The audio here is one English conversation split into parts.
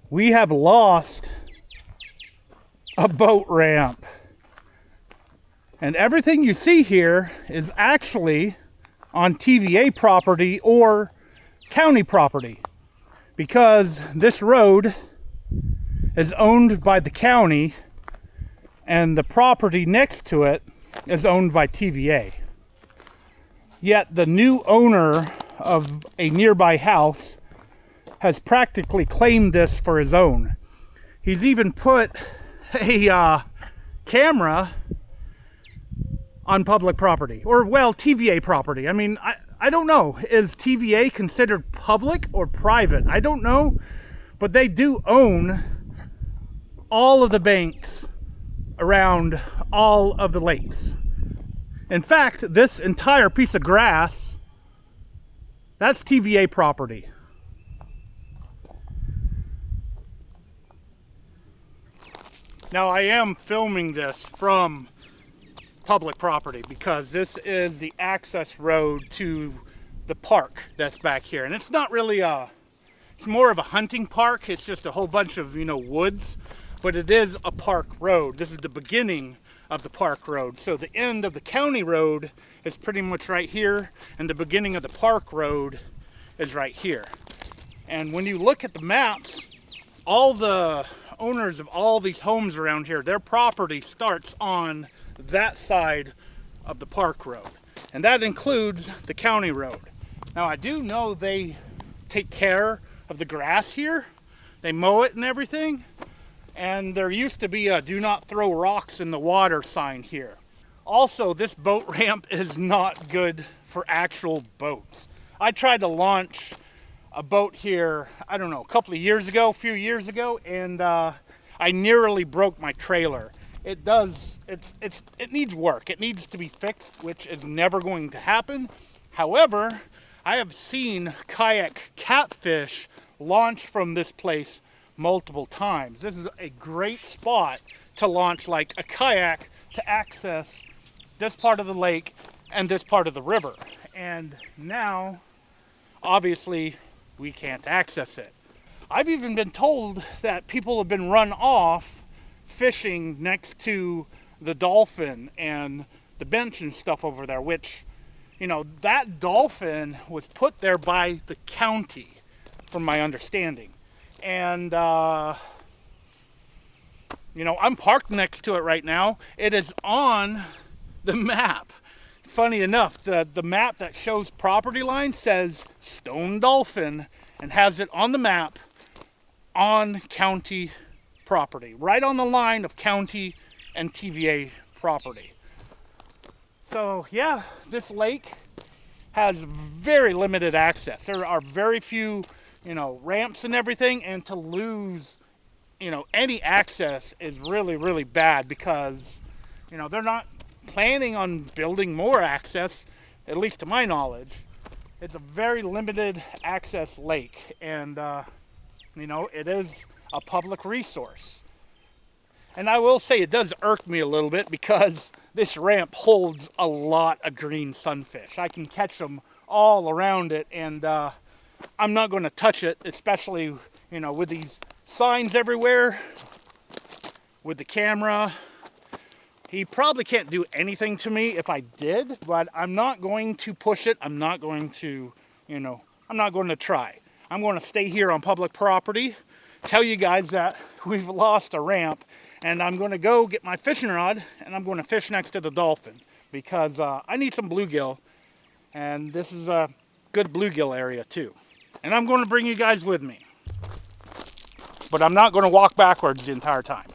we have lost a boat ramp. And everything you see here is actually on TVA property or county property, because this road is owned by the county and the property next to it is owned by TVA. Yet the new owner of a nearby house has practically claimed this for his own. He's even put a camera on public property, or well, TVA property. I mean, I don't know. Is TVA considered public or private? I don't know, but they do own all of the banks around all of the lakes. In fact, this entire piece of grass, that's TVA property. Now, I am filming this from public property because this is the access road to the park that's back here. And it's not really it's more of a hunting park. It's just a whole bunch of, woods, but it is a park road. This is the beginning of the park road. So the end of the county road is pretty much right here, and the beginning of the park road is right here. And when you look at the maps, all the owners of all these homes around here, their property starts on that side of the park road, and that includes the county road. Now, I do know they take care of the grass here. They mow it and everything, and there used to be a do not throw rocks in the water sign here. Also, this boat ramp is not good for actual boats. I tried to launch a boat here, I don't know, a few years ago, and I nearly broke my trailer. It needs work. It needs to be fixed, which is never going to happen. However, I have seen Kayak Catfish launch from this place multiple times. This is a great spot to launch like a kayak to access this part of the lake and this part of the river. And now, obviously, we can't access it. I've even been told that people have been run off fishing next to the dolphin and the bench and stuff over there, which, that dolphin was put there by the county, from my understanding. And, I'm parked next to it right now. It is on the map. Funny enough, the map that shows property line says Stone Dolphin and has it on the map on county property, right on the line of county and TVA property. So yeah, this lake has very limited access. There are very few, ramps and everything, and to lose, any access is really, really bad because, they're not planning on building more access, at least to my knowledge. It's a very limited access lake, and it is a public resource. And I will say it does irk me a little bit because this ramp holds a lot of green sunfish. I can catch them all around it, and I'm not going to touch it, especially, with these signs everywhere, with the camera. He probably can't do anything to me if I did, but I'm not going to push it. I'm not going to, I'm not going to try. I'm going to stay here on public property, tell you guys that we've lost a ramp, and I'm going to go get my fishing rod and I'm going to fish next to the dolphin because I need some bluegill, and this is a good bluegill area too. And I'm going to bring you guys with me, but I'm not going to walk backwards the entire time.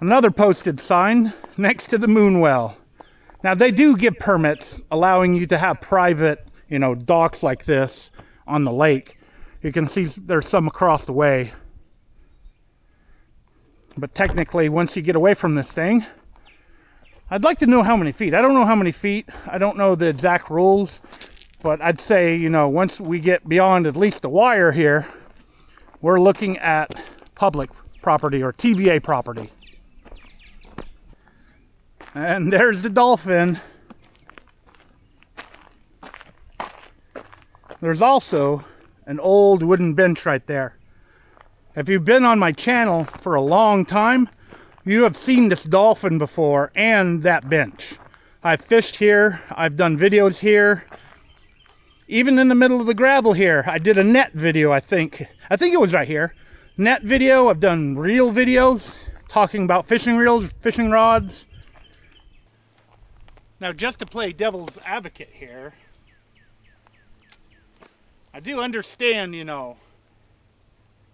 Another posted sign next to the moon well. Now, they do give permits allowing you to have private, docks like this on the lake. You can see there's some across the way. But technically, once you get away from this thing, I'd like to know how many feet. I don't know how many feet. I don't know the exact rules. But I'd say, once we get beyond at least the wire here, we're looking at public property or TVA property. And there's the dolphin. There's also an old wooden bench right there. If you've been on my channel for a long time, you have seen this dolphin before and that bench. I've fished here, I've done videos here, even in the middle of the gravel here. I did a net video, I think it was right here. Net video. I've done reel videos talking about fishing reels, fishing rods. Now, just to play devil's advocate here, I do understand, you know,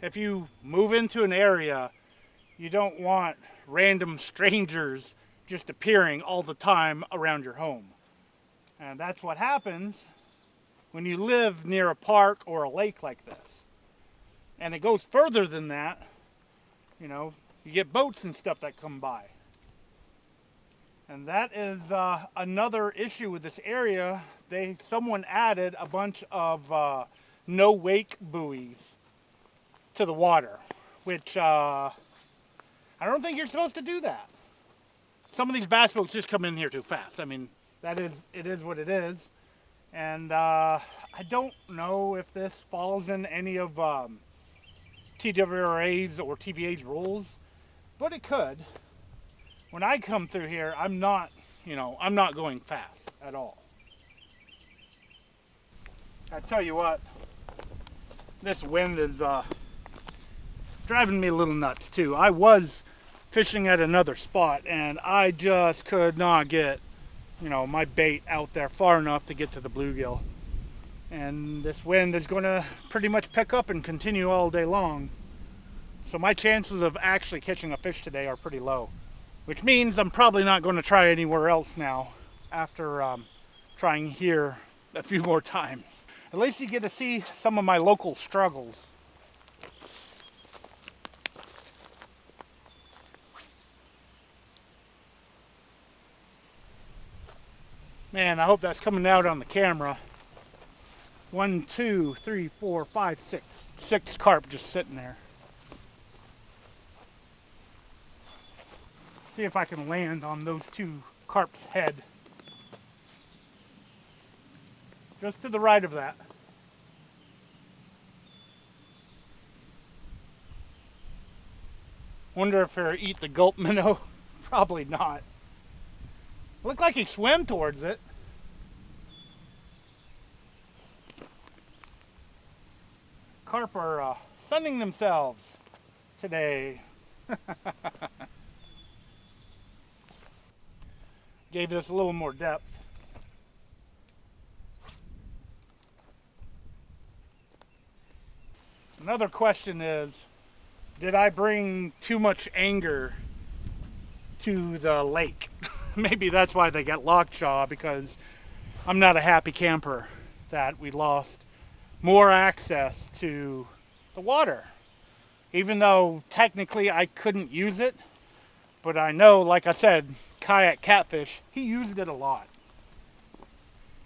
if you move into an area, you don't want random strangers just appearing all the time around your home. And that's what happens when you live near a park or a lake like this. And it goes further than that. You know, you get boats and stuff that come by. And that is another issue with this area. Someone added a bunch of no wake buoys to the water, which I don't think you're supposed to do that. Some of these bass boats just come in here too fast. I mean, it is what it is. And I don't know if this falls in any of TWRA's or TVA's rules, but it could. When I come through here, I'm not going fast at all. I tell you what, this wind is driving me a little nuts too. I was fishing at another spot and I just could not get, you know, my bait out there far enough to get to the bluegill. And this wind is going to pretty much pick up and continue all day long. So my chances of actually catching a fish today are pretty low. Which means I'm probably not going to try anywhere else now after trying here a few more times. At least you get to see some of my local struggles. Man, I hope that's coming out on the camera. 1, 2, 3, 4, 5, 6. 6 carp just sitting there. See if I can land on those 2 carp's head. Just to the right of that. Wonder if they'll eat the gulp minnow. Probably not. Looked like he swam towards it. Carp are sunning themselves today. Gave this a little more depth. Another question is, did I bring too much anger to the lake? Maybe that's why they got lockjaw, because I'm not a happy camper that we lost more access to the water. Even though technically I couldn't use it, but I know, like I said, Kayak Catfish, he used it a lot.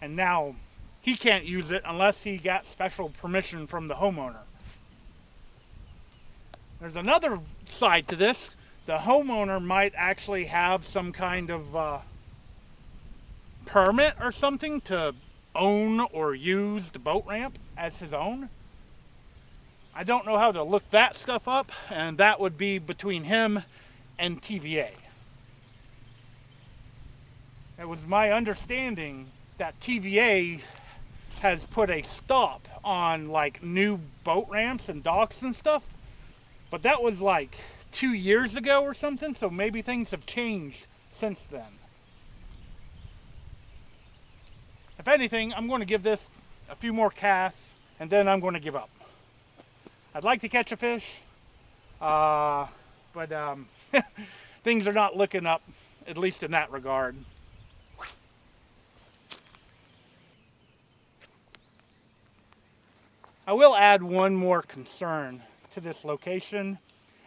And now he can't use it unless he got special permission from the homeowner. There's another side to this. The homeowner might actually have some kind of permit or something to own or use the boat ramp as his own. I don't know how to look that stuff up, and that would be between him and TVA. It was my understanding that TVA has put a stop on like new boat ramps and docks and stuff, but that was like 2 years ago or something, so maybe things have changed since then. If anything, I'm going to give this a few more casts and then I'm going to give up. I'd like to catch a fish, but things are not looking up, at least in that regard. I will add one more concern to this location,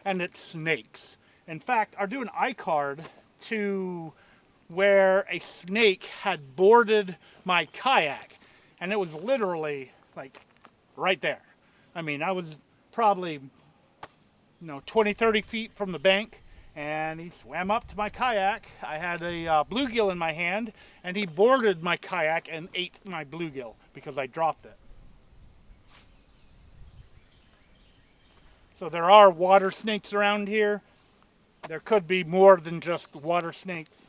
and it's snakes. In fact, I'm doing an iCard to where a snake had boarded my kayak, and it was literally like right there. I mean, I was probably 20, 30 feet from the bank, and he swam up to my kayak. I had a bluegill in my hand, and he boarded my kayak and ate my bluegill because I dropped it. So there are water snakes around here. There could be more than just water snakes.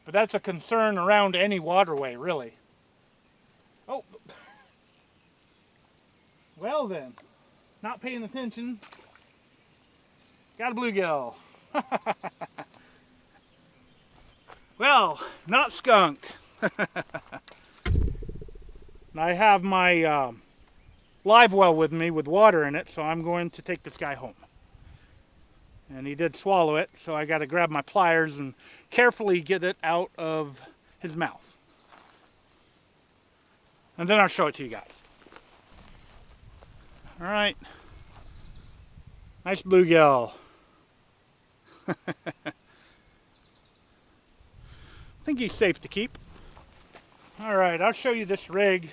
But that's a concern around any waterway, really. Oh. Well then, not paying attention. Got a bluegill. Well, not skunked. I have my live well with me with water in it, so I'm going to take this guy home. And he did swallow it, so I got to grab my pliers and carefully get it out of his mouth. And then I'll show it to you guys. All right. Nice bluegill. I think he's safe to keep. All right, I'll show you this rig,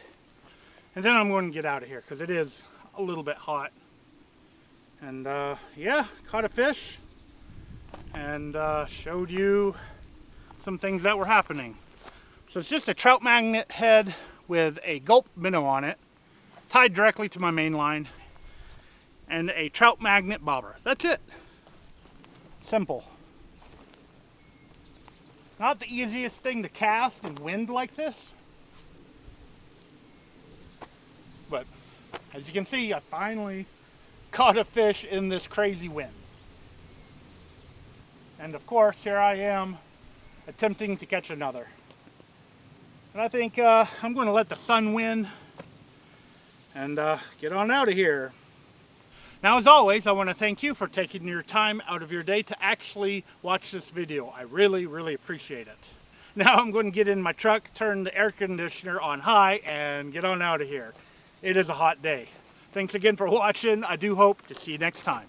and then I'm going to get out of here because it is a little bit hot. And yeah, caught a fish and showed you some things that were happening. So it's just a trout magnet head with a gulp minnow on it, tied directly to my main line, and a trout magnet bobber. That's it. Simple. Not the easiest thing to cast in wind like this, but as you can see, I finally caught a fish in this crazy wind. And of course, here I am attempting to catch another. And I think I'm going to let the sun win and get on out of here. Now, as always, I want to thank you for taking your time out of your day to actually watch this video. I really, really appreciate it. Now I'm going to get in my truck, turn the air conditioner on high, and get on out of here. It is a hot day. Thanks again for watching. I do hope to see you next time.